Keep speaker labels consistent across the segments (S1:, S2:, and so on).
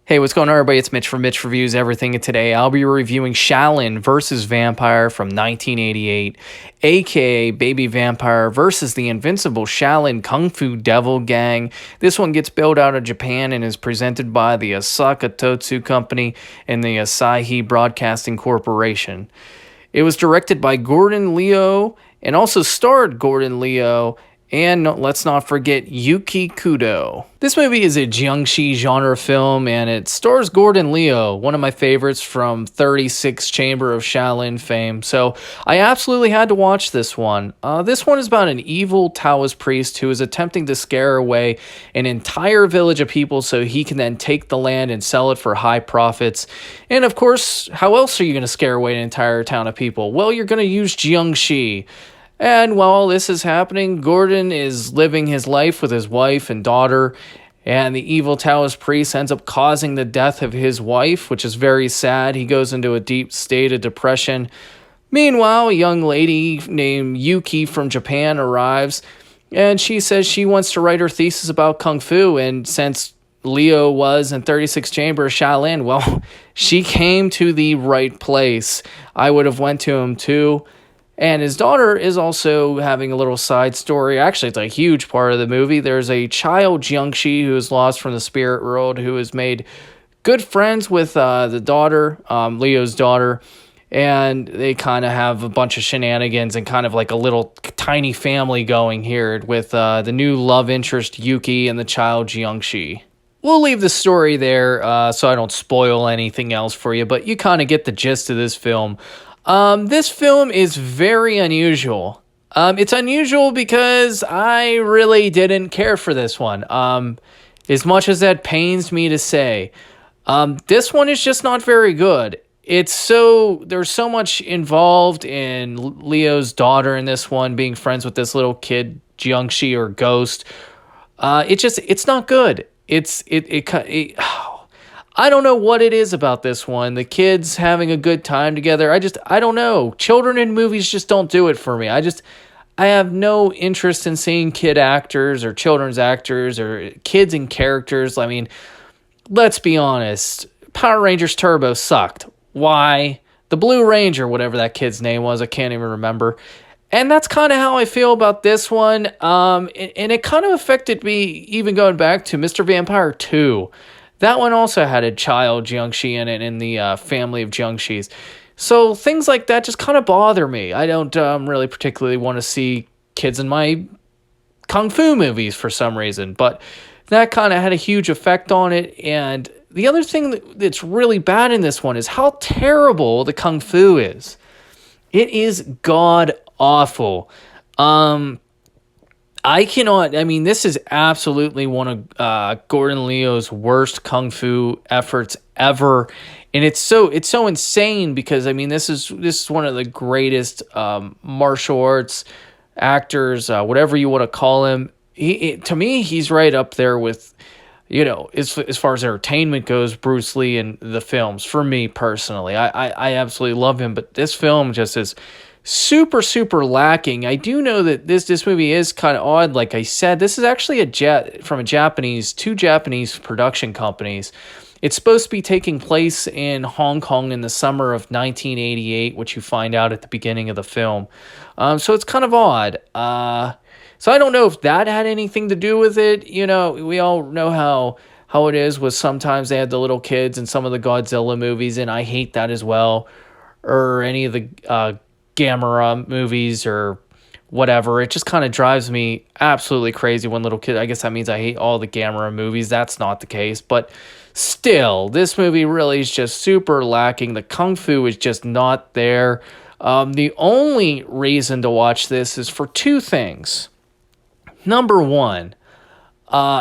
S1: Hey, what's going on, everybody? It's Mitch from Mitch Reviews Everything, and today I'll be reviewing Shaolin vs. Vampire from 1988, aka Baby Vampire versus the Invincible Shaolin Kung Fu Devil Gang. This one gets built out of Japan and is presented by the Osaka TOTSU Company and the Asahi Broadcasting Corporation. It was directed by Gordon Liu and also starred Gordon Liu. And let's not forget Youki Kudoh. This movie is a Jiangshi genre film, and it stars Gordon Liu, one of my favorites from 36 Chamber of Shaolin fame. So I absolutely had to watch this one. This one is about an evil Taoist priest who is attempting to scare away an entire village of people so he can then take the land and sell it for high profits. And of course, how else are you going to scare away an entire town of people? Well, you're going to use Jiangshi. And while this is happening, Gordon is living his life with his wife and daughter, and the evil Taoist priest ends up causing the death of his wife, which is very sad. He goes into a deep state of depression. Meanwhile, a young lady named Youki from Japan arrives, and she says she wants to write her thesis about Kung Fu, and since Leo was in 36 Chamber of Shaolin, well, she came to the right place. I would have went to him too. And his daughter is also having a little side story. Actually, it's a huge part of the movie. There's a child, Jiangshi, who is lost from the spirit world, who has made good friends with the daughter, Leo's daughter. And they kind of have a bunch of shenanigans and kind of like a little tiny family going here with the new love interest, Youki, and the child, Jiangshi. We'll leave the story there so I don't spoil anything else for you, but you kind of get the gist of this film. This film is very unusual. It's unusual because I really didn't care for this one. As much as that pains me to say. This one is just not very good. There's so much involved in Leo's daughter in this one, being friends with this little kid, Jiangshi or Ghost. It's not good. I don't know what it is about this one. The kids having a good time together. I don't know. Children in movies just don't do it for me. I have no interest in seeing kid actors or children's actors or kids in characters. I mean, let's be honest. Power Rangers Turbo sucked. Why? The Blue Ranger, whatever that kid's name was, I can't even remember. And that's kind of how I feel about this one. And it kind of affected me even going back to Mr. Vampire 2. That one also had a child, Jiangshi, in it, in the family of Jiangshis. So things like that just kind of bother me. I don't really particularly want to see kids in my Kung Fu movies for some reason. But that kind of had a huge effect on it. And the other thing that's really bad in this one is how terrible the Kung Fu is. It is god-awful. This is absolutely one of Gordon Liu's worst Kung Fu efforts ever. And it's so insane because, this is one of the greatest martial arts actors, whatever you want to call him. To me, he's right up there with, as far as entertainment goes, Bruce Lee in the films. For me personally, I absolutely love him. But this film just is super, super lacking. I do know that this movie is kind of odd. Like I said, this is actually from two Japanese production companies. It's supposed to be taking place in Hong Kong in the summer of 1988, which you find out at the beginning of the film. So it's kind of odd. So I don't know if that had anything to do with it. We all know how it is with sometimes they had the little kids in some of the Godzilla movies, and I hate that as well. Or any of the Gamera movies or whatever. It just kind of drives me absolutely crazy when little kids. I guess that means I hate all the Gamera movies. That's not the case, but still, this movie really is just super lacking. The Kung Fu is just not there. The only reason to watch this is for two things. Number one,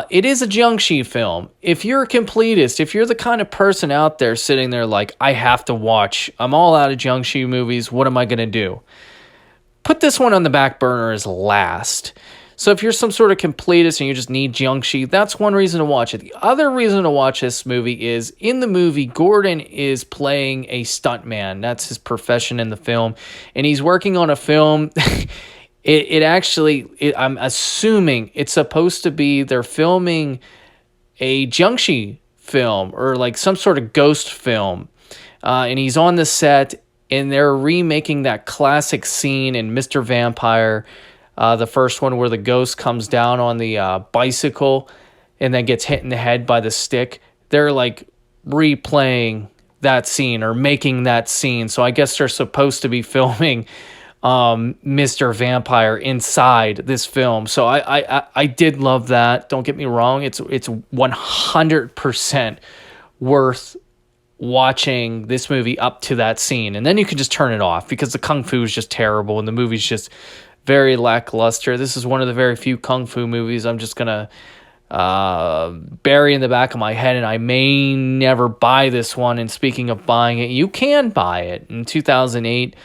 S1: it is a Jiangshi film. If you're a completist, if you're the kind of person out there sitting there like, I have to watch, I'm all out of Jiangshi movies, what am I going to do? Put this one on the back burner as last. So if you're some sort of completist and you just need Jiangshi, that's one reason to watch it. The other reason to watch this movie is, in the movie, Gordon is playing a stuntman. That's his profession in the film. And he's working on a film... I'm assuming it's supposed to be they're filming a Jiangshi film or like some sort of ghost film. And he's on the set and they're remaking that classic scene in Mr. Vampire, the first one where the ghost comes down on the bicycle and then gets hit in the head by the stick. They're like replaying that scene or making that scene. So I guess they're supposed to be filming Mr. Vampire inside this film. So I did love that. Don't get me wrong. It's 100% worth watching this movie up to that scene. And then you can just turn it off because the kung fu is just terrible and the movie's just very lackluster. This is one of the very few kung fu movies I'm just going to bury in the back of my head, and I may never buy this one. And speaking of buying it, you can buy it. In 2008,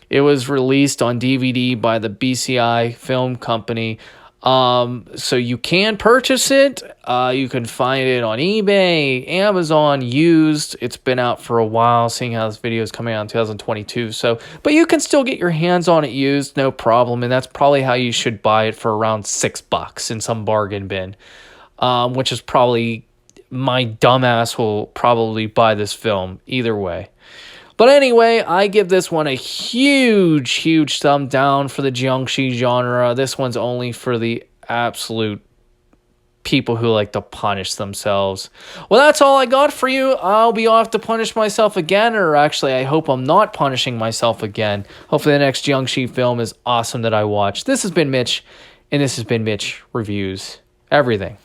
S1: it was released on DVD by the BCI Film Company. So you can purchase it. You can find it on eBay, Amazon, used. It's been out for a while, seeing how this video is coming out in 2022. So, but you can still get your hands on it used, no problem. And that's probably how you should buy it, for around $6 in some bargain bin. Which is probably, my dumbass will probably buy this film either way. But anyway, I give this one a huge thumb down for the Jiangshi genre. This one's only for the absolute people who like to punish themselves. Well, that's all I got for you. I'll be off to punish myself again, or actually, I hope I'm not punishing myself again. Hopefully the next Jiangshi film is awesome that I watch. This has been Mitch, and this has been Mitch Reviews Everything.